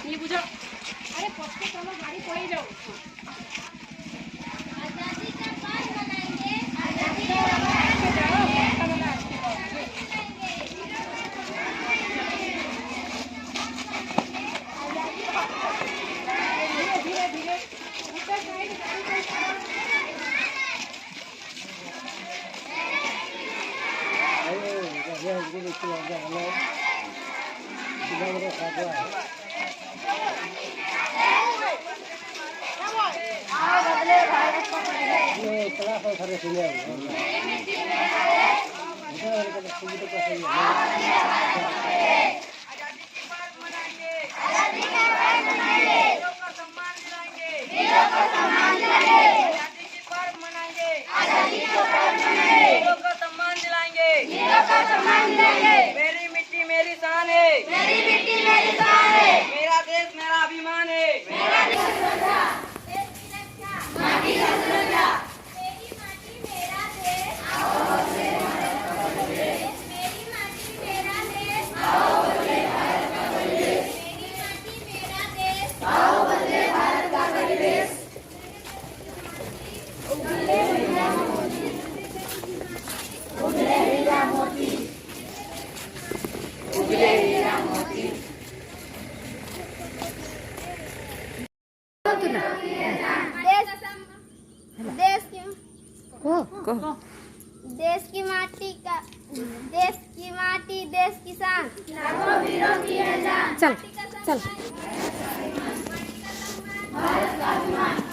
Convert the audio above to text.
ये बुझो अरे पक्के चलो गाड़ी कोई जाओ आजादी का पर्व मनाएंगे आजादी का धीरे धीरे ऊपर साइड मेरी मिट्टी मेरी शान है, मेरी मिट्टी मेरी शान है, मेरा देश मेरा अभिमान है, मेरा देश सुरक्षा, देश की रक्षा, माटी का सुरक्षा, मेरी माटी मेरा देश, आओ वंदे भारत का देश, मेरी माटी मेरा देश, आओ वंदे भारत का देश, मेरी माटी मेरा देश, आओ वंदे भारत का देश। उगले हीरा मोती, उगले हीरा मोती, उगले हीरा मोती। देश की माटी का देश की माटी देश की शान लाखों वीरों की है जान। चल चल भारत का अभिमान